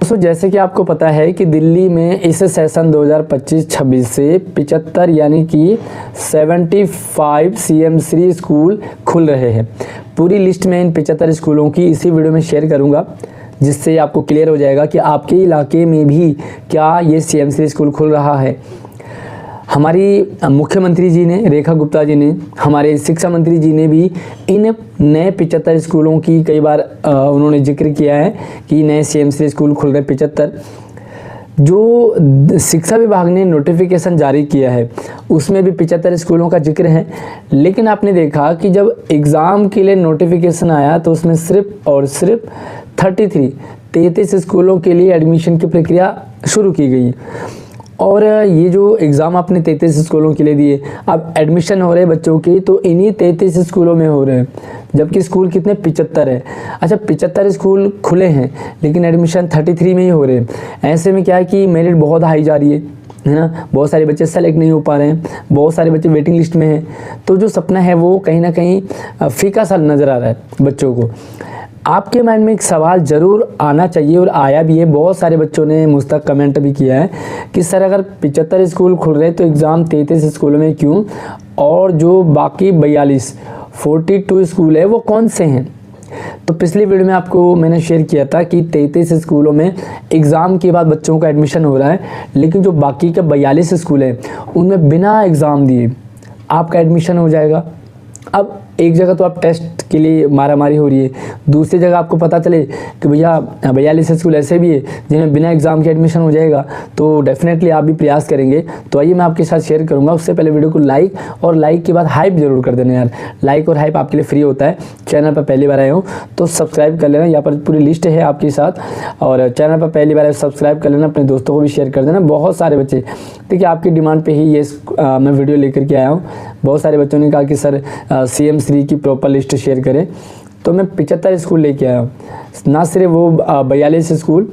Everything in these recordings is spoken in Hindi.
दोस्तों जैसे कि आपको पता है कि दिल्ली में इस सेशन 2025-26 से 75 यानी कि 75 CM3 स्कूल खुल रहे हैं। पूरी लिस्ट में इन 75 स्कूलों की इसी वीडियो में शेयर करूंगा, जिससे आपको क्लियर हो जाएगा कि आपके इलाके में भी क्या ये CM3 स्कूल खुल रहा है। हमारी मुख्यमंत्री जी ने, रेखा गुप्ता जी ने, हमारे शिक्षा मंत्री जी ने भी इन नए 75 स्कूलों की कई बार उन्होंने जिक्र किया है कि नए CM3 स्कूल खुल रहे 75। जो शिक्षा विभाग ने नोटिफिकेशन जारी किया है उसमें भी 75 स्कूलों का जिक्र है, लेकिन आपने देखा कि जब एग्ज़ाम के लिए नोटिफिकेशन आया तो उसमें सिर्फ और सिर्फ 33 स्कूलों के लिए एडमिशन की प्रक्रिया शुरू की गई। और ये जो एग्ज़ाम आपने 33 स्कूलों के लिए दिए, अब एडमिशन हो रहे हैं बच्चों के तो इन्हीं 33 स्कूलों में हो रहे हैं, जबकि स्कूल कितने 75 है। अच्छा 75 स्कूल खुले हैं लेकिन एडमिशन 33 में ही हो रहे हैं। ऐसे में क्या है कि मेरिट बहुत हाई जा रही है ना, बहुत सारे बच्चे सेलेक्ट नहीं हो पा रहे हैं, बहुत सारे बच्चे वेटिंग लिस्ट में हैं। तो जो सपना है वो कहीं ना कहीं फीका सा नज़र आ रहा है बच्चों को। आपके माइंड में एक सवाल ज़रूर आना चाहिए और आया भी है। बहुत सारे बच्चों ने मुझ तक कमेंट भी किया है कि सर अगर 75 स्कूल खुल रहे हैं तो एग्ज़ाम 33 स्कूलों में क्यों, और जो बाकी 42 स्कूल है वो कौन से हैं। तो पिछली वीडियो में आपको मैंने शेयर किया था कि 33 स्कूलों में एग्ज़ाम के बाद बच्चों का एडमिशन हो रहा है, लेकिन जो बाकी के 42 स्कूल हैं उनमें बिना एग्ज़ाम दिए आपका एडमिशन हो जाएगा। अब एक जगह तो आप टेस्ट के लिए मारामारी हो रही है, दूसरी जगह आपको पता चले कि भैया 42 स्कूल ऐसे भी है जिनमें बिना एग्ज़ाम के एडमिशन हो जाएगा, तो डेफिनेटली आप भी प्रयास करेंगे। तो आइए मैं आपके साथ शेयर करूंगा। उससे पहले वीडियो को लाइक और लाइक के बाद हाइप जरूर कर देना यार। लाइक और हाइप आपके लिए फ्री होता है। चैनल पर पहली बार आए हो तो सब्सक्राइब कर लेना, यहाँ पर पूरी लिस्ट है आपके साथ। और चैनल पर पहली बार आए सब्सक्राइब कर लेना, अपने दोस्तों को भी शेयर कर देना। बहुत सारे बच्चे, देखिए आपकी डिमांड पर ही ये मैं वीडियो लेकर के आया हूँ। बहुत सारे बच्चों ने कहा कि सर CM3 की प्रॉपर लिस्ट शेयर करें, तो मैं 75 स्कूल लेके आया हूँ। ना सिर्फ वो 42 स्कूल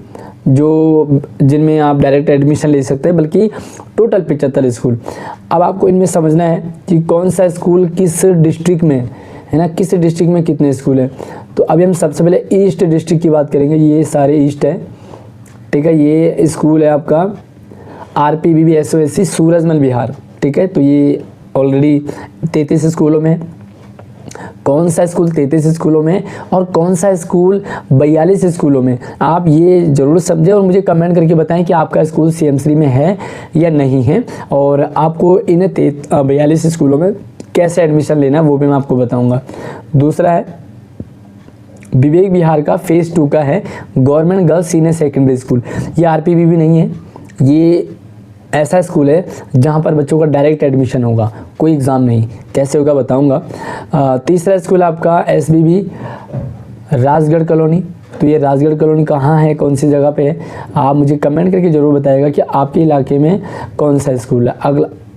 जो जिनमें आप डायरेक्ट एडमिशन ले सकते हैं, बल्कि टोटल 75 स्कूल। अब आपको इनमें समझना है कि कौन सा स्कूल किस डिस्ट्रिक्ट में है ना, किस डिस्ट्रिक्ट में कितने स्कूल हैं। तो अभी हम सबसे पहले ईस्ट डिस्ट्रिक्ट की बात करेंगे। ये सारे ईस्ट है, ठीक है। ये स्कूल है आपका RPBB SOSC सूरजमल बिहार, ठीक है। तो ये ऑलरेडी 33 स्कूलों में। कौन सा स्कूल 33 स्कूलों में और कौन सा स्कूल 42 स्कूलों में, आप ये ज़रूर समझें और मुझे कमेंट करके बताएं कि आपका स्कूल CM3 में है या नहीं है, और आपको इन 42 स्कूलों में कैसे एडमिशन लेना वो भी मैं आपको बताऊंगा। दूसरा है विवेक विहार का फेज़ 2 का है government girls senior secondary school. ये RPBB नहीं है, ये ऐसा स्कूल है जहाँ पर बच्चों का डायरेक्ट एडमिशन होगा, कोई एग्ज़ाम नहीं। कैसे होगा बताऊंगा। तीसरा स्कूल आपका SBB राजगढ़ कॉलोनी। तो ये राजगढ़ कॉलोनी कहाँ है, कौन सी जगह पे है, आप मुझे कमेंट करके ज़रूर बताइएगा कि आपके इलाके में कौन सा स्कूल है।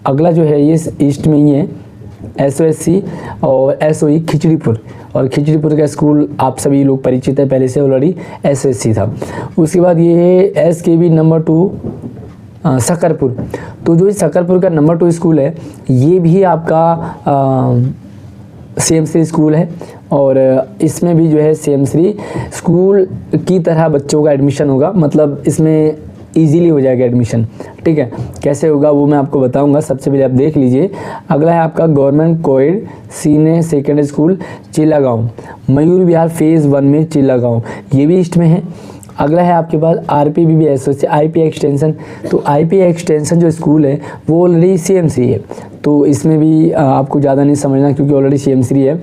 अगला जो है ये ईस्ट में ही है, SOSC और SOE खिचड़ीपुर। और खिचड़ीपुर का स्कूल आप सभी लोग परिचित है पहले से, ऑलरेडी SOSC था। उसके बाद ये है SKB नंबर 2 सकरपुर। तो जो सकरपुर का नंबर 2 स्कूल है ये भी आपका CM3 स्कूल है, और इसमें भी जो है CM3 स्कूल की तरह बच्चों का एडमिशन होगा, मतलब इसमें इजीली हो जाएगा एडमिशन, ठीक है। कैसे होगा वो मैं आपको बताऊंगा। सबसे पहले आप देख लीजिए। अगला है आपका government coed senior secondary school Chillagaon, Mayur Vihar phase 1 में चिल्लागांव, ये भी ईस्ट में है। अगला है आपके पास RPBB SOSC IP एक्सटेंशन। तो IP एक्सटेंशन जो स्कूल है वो ऑलरेडी CM3 है, तो इसमें भी आपको ज़्यादा नहीं समझना क्योंकि ऑलरेडी CM3 है।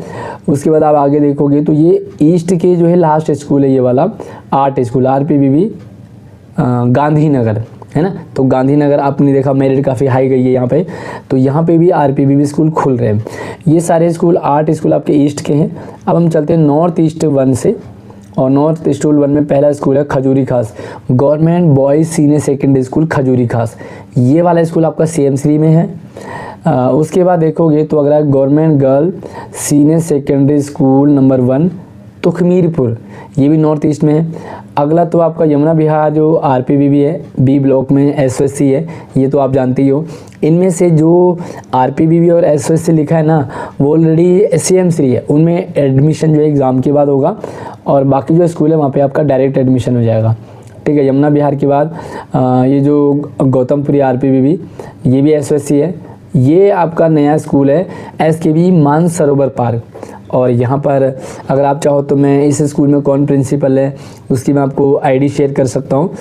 उसके बाद आप आगे देखोगे तो ये ईस्ट के जो है लास्ट स्कूल है, ये वाला 8 स्कूल RPBB गांधीनगर, है ना। तो गांधीनगर आपने देखा मेरिट काफ़ी हाई गई है यहाँ पे, तो यहाँ पे भी RPBB स्कूल खुल रहे हैं। ये सारे स्कूल 8 स्कूल आपके ईस्ट के हैं। अब हम चलते हैं नॉर्थ ईस्ट 1 से, और नॉर्थ ईस्ट 1 में पहला स्कूल है Khajuri Khas government boys senior secondary school Khajuri Khas. ये वाला स्कूल आपका CM3 में है। उसके बाद देखोगे तो अगला government girl senior secondary school number 1 तुखमीरपुर, ये भी नॉर्थ ईस्ट में है। अगला तो आपका यमुना विहार जो RPBB है, B ब्लॉक में SOSC है, ये तो आप जानते ही हो। इनमें से जो RPBB और SOSC लिखा है ना वो ऑलरेडी CM3 है, उनमें एडमिशन जो है एग्ज़ाम के बाद होगा, और बाकी जो स्कूल है वहाँ पे आपका डायरेक्ट एडमिशन हो जाएगा। ठीक है। यमुना विहार के बाद ये जो गौतमपुरी RPBB ये भी SOSC है। ये आपका नया स्कूल है SKB मानसरोवर पार्क। और यहाँ पर अगर आप चाहो तो मैं इस स्कूल में कौन प्रिंसिपल है उसकी मैं आपको ID शेयर कर सकता हूँ,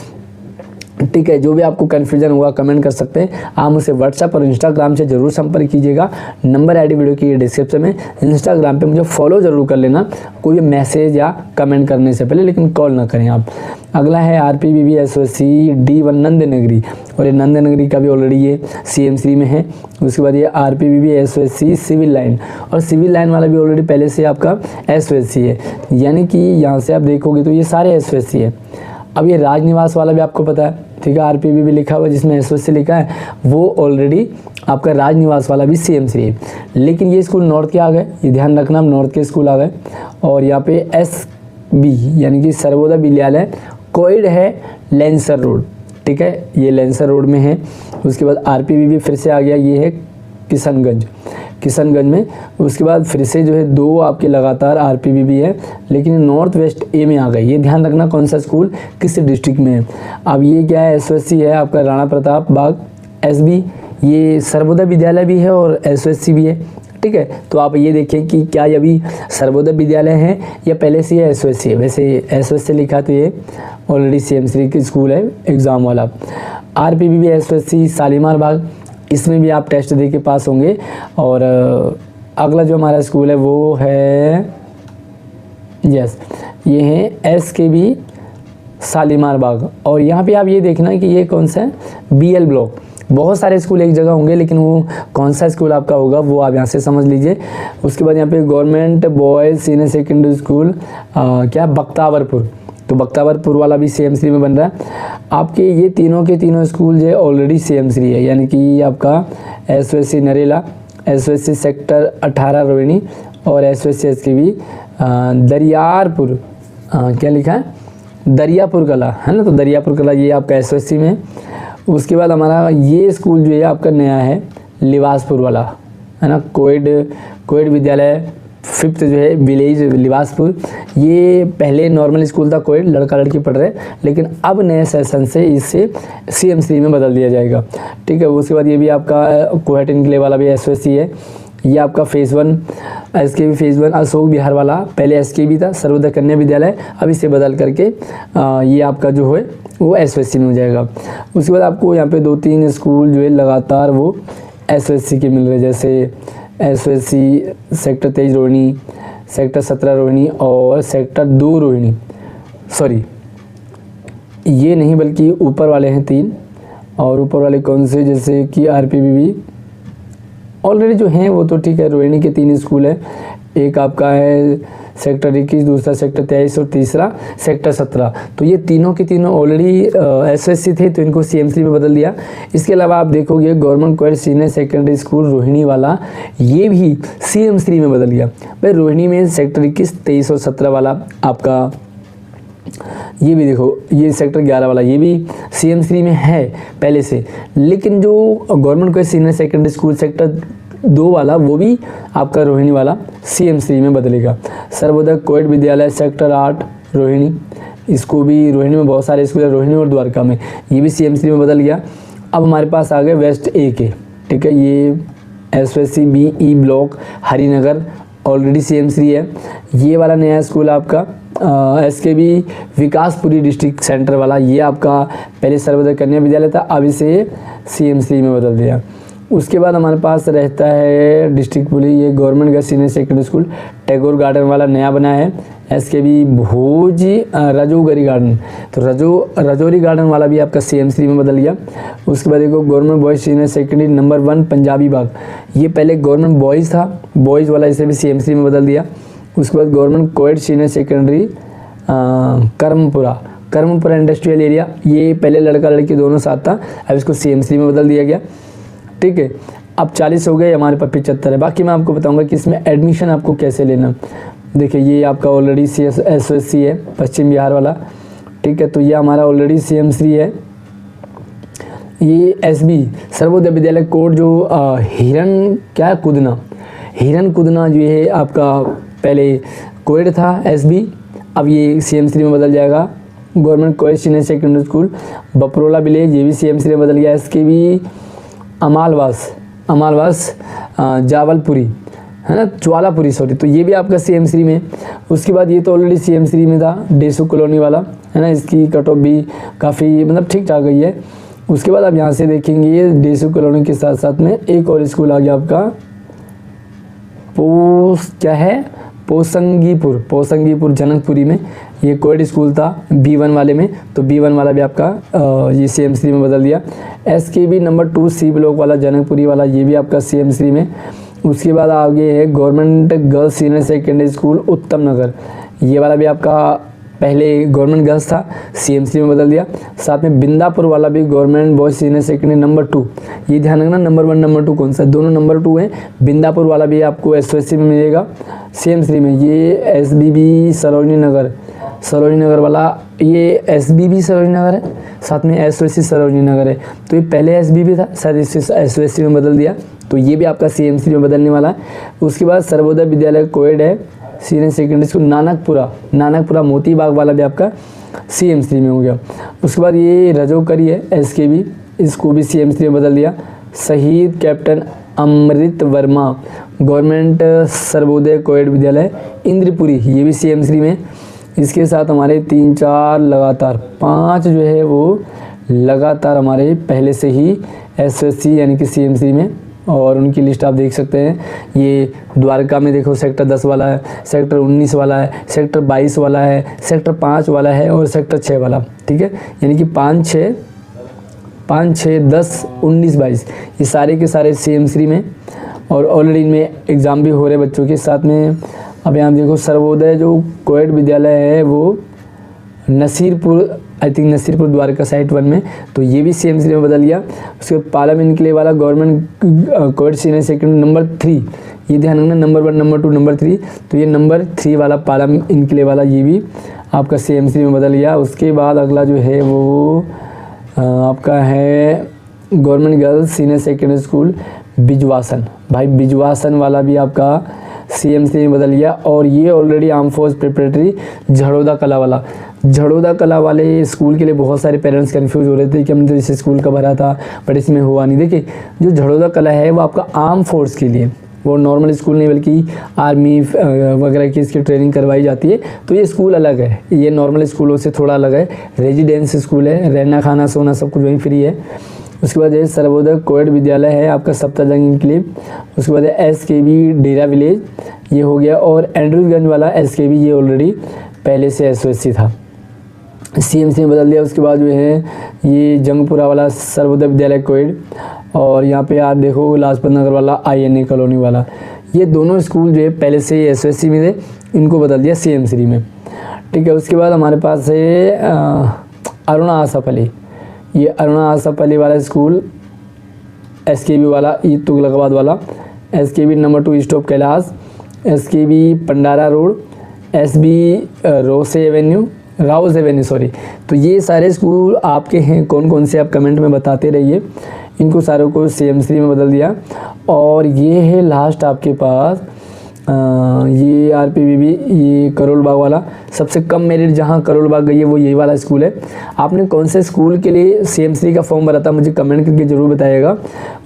ठीक है। जो भी आपको कन्फ्यूजन हुआ कमेंट कर सकते हैं। आप मुझसे व्हाट्सएप और इंस्टाग्राम से ज़रूर संपर्क कीजिएगा। नंबर ID वीडियो की डिस्क्रिप्शन में। इंस्टाग्राम पे मुझे फॉलो ज़रूर कर लेना, कोई मैसेज या कमेंट करने से पहले, लेकिन कॉल ना करें आप। अगला है RPBB SOSC D1 नंदनगरी, और ये नंदनगरी का भी ऑलरेडी ये CM3 में है। उसके बाद ये RPBB SOSC सिविल लाइन, और सिविल लाइन वाला भी ऑलरेडी पहले से आपका SOSC है। यानी कि यहाँ से आप देखोगे तो ये सारे SOSC है। अब ये राजनिवास वाला भी आपको पता है, ठीक है। RPBB लिखा हुआ जिसमें SOSC लिखा है वो ऑलरेडी आपका राजनिवास वाला भी CM3 है। लेकिन ये स्कूल नॉर्थ के आ गए, ये ध्यान रखना, नॉर्थ के स्कूल आ गए। और यहाँ पे SB यानी कि सर्वोदय विद्यालय कोइड है लेंसर रोड, ठीक है। ये लेंसर रोड में है। उसके बाद RPBB फिर से आ गया, ये है किशनगंज में। उसके बाद फिर से जो है 2 आपके लगातार RPBB है, लेकिन नॉर्थ वेस्ट A में आ गई। ये ध्यान रखना कौन सा स्कूल किस डिस्ट्रिक्ट में है। अब ये क्या है, SOSC है आपका राणा प्रताप बाग SB, ये सर्वोदय विद्यालय भी है और SOSC भी है, ठीक है। तो आप ये देखें कि क्या ये अभी सर्वोदय विद्यालय है या पहले से ये SOSC है। वैसे SOSC लिखा तो ये ऑलरेडी CM3 की स्कूल है एग्ज़ाम वाला। RPBB SOSC शालीमार बाग, इसमें भी आप टेस्ट दे के पास होंगे। और अगला जो हमारा स्कूल है वो है ये है SKB शालीमार बाग। और यहाँ पे आप ये देखना कि ये कौन सा है, BL ब्लॉक। बहुत सारे स्कूल एक जगह होंगे, लेकिन वो कौन सा स्कूल आपका होगा वो आप यहाँ से समझ लीजिए। उसके बाद यहाँ पे government boys senior secondary school क्या बख्तावरपुर, तो बख्तावरपुर वाला भी CM3 में बन रहा है। आपके ये तीनों के तीनों स्कूल जो है ऑलरेडी CM3 है। यानी कि आपका SOSC Narela, SOSC sector 18 Rohini और SOSC SKB दरियारपुर, क्या लिखा है, दरियापुर कला है ना, तो दरियापुर कला ये आपका SOSC में है। उसके बाद हमारा ये स्कूल जो है आपका नया है लिवासपुर वाला, है ना, कोएड विद्यालय 5th जो है विलेज लिवासपुर। ये पहले नॉर्मल स्कूल था, कोएड लड़का लड़की पढ़ रहे, लेकिन अब नए सेशन से इसे CM3 में बदल दिया जाएगा, ठीक है। उसके बाद ये भी आपका कोहेट इनक्लेव वाला भी SOSC है। ये आपका phase 1 SKB phase 1 Ashok Vihar वाला, पहले SKB था सर्वोदय कन्या विद्यालय, अब इसे बदल करके ये आपका जो है वो SOSC में हो जाएगा। उसके बाद आपको यहाँ पे 2-3 स्कूल जो है लगातार वो SOSC के मिल रहे, जैसे SOSC sector 23 Rohini, sector 17 Rohini और सेक्टर 2 रोहिणी। सॉरी ये नहीं बल्कि ऊपर वाले हैं 3, और ऊपर वाले कौन से, जैसे कि RPBB ऑलरेडी जो हैं वो तो ठीक है। रोहिणी के 3 स्कूल है, एक आपका है सेक्टर 21, दूसरा सेक्टर 23 और तीसरा सेक्टर 17। तो ये तीनों के तीनों ऑलरेडी SOSC थे, तो इनको CM3 में बदल दिया। इसके अलावा आप देखोगे government coed senior secondary school Rohini वाला, ये भी CM3 में बदल गया। भाई रोहिणी में सेक्टर 21, 23 और 17 वाला आपका, ये भी देखो ये सेक्टर 11 वाला ये भी CM3 में है पहले से। लेकिन जो government coed senior secondary school sector 2 वाला वो भी आपका रोहिणी वाला CM3 में बदलेगा। सर्वोदय कोएड विद्यालय सेक्टर 8 रोहिणी, इसको भी रोहिणी में बहुत सारे स्कूल है, रोहिणी और द्वारका में, ये भी CM3 में बदल गया। अब हमारे पास आ गए वेस्ट A के, ठीक है। ये SOSC BE block Harinagar already CM3 है। ये वाला नया स्कूल आपका SKB विकासपुरी डिस्ट्रिक्ट सेंटर वाला, ये आपका पहले सर्वोदय कन्या विद्यालय था, अब इसे CM3 में बदल दिया। उसके बाद हमारे पास रहता है डिस्ट्रिक्ट पुलिस, ये government girls senior secondary school Tagore garden वाला नया बना है, SKB भोज रजौरी गार्डन, तो रजौरी गार्डन वाला भी आपका CM3 में बदल गया। उसके बाद देखो government boys senior secondary number 1 Punjabi Bagh, ये पहले गवर्नमेंट बॉयज़ था, बॉयज़ वाला इसे भी CM3 में बदल दिया। उसके बाद government coed senior secondary Karampura industrial area, ये पहले लड़का लड़की दोनों साथ था, अब इसको CM3 में बदल दिया गया, ठीक है। अब 40 हो गए, हमारे पास 75 है। बाकी मैं आपको बताऊंगा कि इसमें एडमिशन आपको कैसे लेना। देखिए ये आपका ऑलरेडी SOSC है पश्चिम बिहार वाला, ठीक है, तो ये हमारा ऑलरेडी CM3 है। ये SB सर्वोदय विद्यालय कोड जो हिरन कुदना जो है आपका पहले कोएड था SB, अब ये CM3 में बदल जाएगा। Government coed senior secondary school Baprola village, ये भी CM3 में बदल गया। SKB अमालवास जावलपुरी है ना, ज्वालापुरी सॉरी, तो ये भी आपका CM3 में। उसके बाद ये तो ऑलरेडी CM3 में था, डेसू कॉलोनी वाला है ना, इसकी कट ऑफ भी काफ़ी मतलब ठीक ठाक गई है। उसके बाद आप यहाँ से देखेंगे ये डेसू कॉलोनी के साथ साथ में एक और स्कूल आ गया आपका पोसंगीपुर जनकपुरी में, ये कोएड स्कूल था B1 वाले में, तो B1 वाला भी आपका ये CM3 में बदल दिया। SKB नंबर 2 C ब्लॉक वाला जनकपुरी वाला, ये भी आपका CM3 में। उसके बाद आगे है government girls senior secondary school उत्तम नगर, ये वाला भी आपका पहले गवर्नमेंट गर्ल्स था, CM3 में बदल दिया। साथ में बिंदापुर वाला भी government boys senior secondary number 2, ये ध्यान रखना नंबर 1 नंबर 2 कौन सा, दोनों नंबर 2 हैं। बिंदापुर वाला भी आपको SOSC में मिलेगा CM3 में। ये SBB सरोजनी नगर वाला, ये SBB सरोजनी नगर है, साथ में SOSC सरोजनी नगर है, तो ये पहले SBB था, शायद इसे SOSC में बदल दिया, तो ये भी आपका CM3 में बदलने वाला है। उसके बाद सर्वोदय विद्यालय कोएड है senior secondary school Nanakpura Moti Bagh वाला भी आपका CM3 में हो गया। उसके बाद ये रजोकरी है SKB, इसको भी CM3 में बदल दिया। शहीद कैप्टन अमृत वर्मा गवर्नमेंट सर्वोदय कोएड विद्यालय इंद्रपुरी, ये भी CM3 में। इसके साथ हमारे 3-4 लगातार 5 जो है वो लगातार हमारे पहले से ही SOSC यानी कि CM3 में, और उनकी लिस्ट आप देख सकते हैं। ये द्वारका में देखो सेक्टर 10 वाला है, सेक्टर 19 वाला है, सेक्टर 22 वाला है, सेक्टर 5 वाला है और सेक्टर 6 वाला, ठीक है, यानी कि 5, 6, 10, 19, 22 ये सारे के सारे CM3 में, और ऑलरेडी इनमें एग्ज़ाम भी हो रहे बच्चों के साथ में। अब यहाँ देखो सर्वोदय जो कोएड विद्यालय है वो नसीरपुर द्वारका साइट 1 में, तो ये भी CM3 में बदल गया। उसके बाद पालम इनक्लेव वाला government coed senior secondary number 3, ये ध्यान रखना नंबर 1 नंबर 2 नंबर 3, तो ये नंबर 3 वाला पालम इनक्लेव वाला ये भी आपका CM3 में बदल गया। उसके बाद अगला जो है वो आपका है government girls senior secondary school Bijwasan, भाई बिजवासन वाला भी आपका CM3 में बदल गया। और ये already arm force preparatory Jharoda कला वाले स्कूल के लिए बहुत सारे पेरेंट्स कंफ्यूज हो रहे थे कि हमने तो इस स्कूल का भरा था बट इसमें हुआ नहीं। देखिए जो झड़ौदा कला है वो आपका आर्म फोर्स के लिए, वो नॉर्मल स्कूल नहीं बल्कि आर्मी वगैरह की इसकी ट्रेनिंग करवाई जाती है, तो ये स्कूल अलग है, ये नॉर्मल स्कूलों से थोड़ा अलग है, रेजिडेंस स्कूल है, रहना खाना सोना सब कुछ वहीं फ्री है। उसके बाद ये सर्वोदय कोएड विद्यालय है आपका सप्ताजंग इनक्लेव। उसके बाद SKB डेरा विलेज ये हो गया, और एंड्रूजगंज वाला SKB ये ऑलरेडी पहले से SOSC था, CM3 में बदल दिया। उसके बाद जो है ये जंगपुरा वाला सर्वोदय विद्यालय कोएड, और यहाँ पे आप देखो लाजपत नगर वाला INA कॉलोनी वाला, ये दोनों स्कूल जो है पहले से SOSC में थे, इनको बदल दिया CM3 में, ठीक है। उसके बाद हमारे पास है अरुणा आसापल्ली, ये अरुणा आसापल्ली वाला स्कूल SKB वाला, ये तुगलकाबाद वाला SKB number 2 stop Kailash, SKB Pandara road, SB Rouse Avenue sorry. तो ये सारे स्कूल आपके हैं, कौन कौन से आप कमेंट में बताते रहिए। इनको सारों को CM3 में बदल दिया। और ये है लास्ट आपके पास ये RPBB, ये करोल बाग वाला, सबसे कम मेरिट जहाँ करोल बाग गई है वो यही वाला स्कूल है। आपने कौन से स्कूल के लिए CM3 का फॉर्म भरा था मुझे कमेंट करके ज़रूर बताइएगा।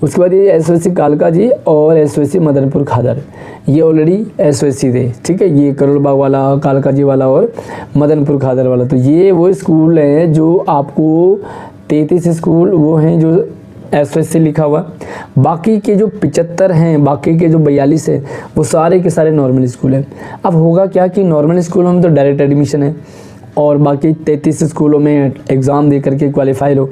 उसके बाद ये SOSC कालका जी और SOSC मदनपुर खादर, ये ऑलरेडी SOSC थे, ठीक है, ये करोल बाग वाला, कालका जी वाला और मदनपुर खादर वाला। तो ये वो स्कूल हैं जो आपको 33 स्कूल वो हैं जो SOSC लिखा हुआ, बाकी के जो 75 हैं, बाकी के जो 42 हैं वो सारे के सारे नॉर्मल स्कूल हैं। अब होगा क्या कि नॉर्मल स्कूलों में तो डायरेक्ट एडमिशन है और बाकी 33 स्कूलों में एग्ज़ाम दे करके क्वालिफाई लो।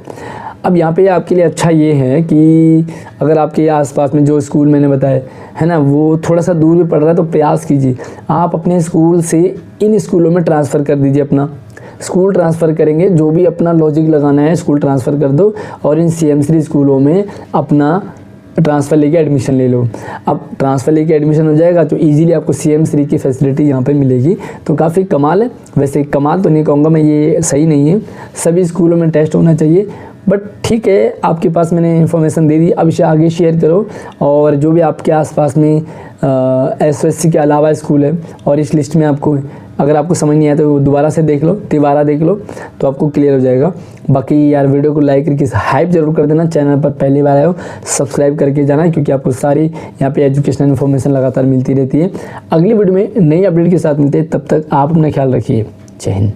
अब यहाँ पे आपके लिए अच्छा ये है कि अगर आपके आसपास में जो स्कूल मैंने बताया है ना वो थोड़ा सा दूर भी पड़ रहा है तो प्रयास कीजिए आप अपने स्कूल से इन स्कूलों में ट्रांसफ़र कर दीजिए, अपना स्कूल ट्रांसफ़र करेंगे, जो भी अपना लॉजिक लगाना है स्कूल ट्रांसफ़र कर दो और इन CM3 स्कूलों में अपना ट्रांसफ़र लेके एडमिशन ले लो। अब ट्रांसफ़र लेके एडमिशन हो जाएगा तो इजीली आपको CM3 की फैसिलिटी यहाँ पे मिलेगी, तो काफ़ी कमाल है। वैसे कमाल तो नहीं कहूँगा मैं, ये सही नहीं है, सभी स्कूलों में टेस्ट होना चाहिए, बट ठीक है आपके पास मैंने इन्फॉर्मेशन दे दी, अब इसे आगे शेयर करो। और जो भी आपके आसपास में SOSC के अलावा स्कूल है और इस लिस्ट में आपको अगर आपको समझ नहीं आया तो दोबारा से देख लो, तिबारा देख लो, तो आपको क्लियर हो जाएगा। बाकी यार वीडियो को लाइक करके हाइप जरूर कर देना। चैनल पर पहली बार आए हो सब्सक्राइब करके जाना, क्योंकि आपको सारी यहाँ पे एजुकेशनल इन्फॉर्मेशन लगातार मिलती रहती है। अगली वीडियो में नई अपडेट के साथ मिलते हैं, तब तक आप अपना ख्याल रखिए। जय हिंद।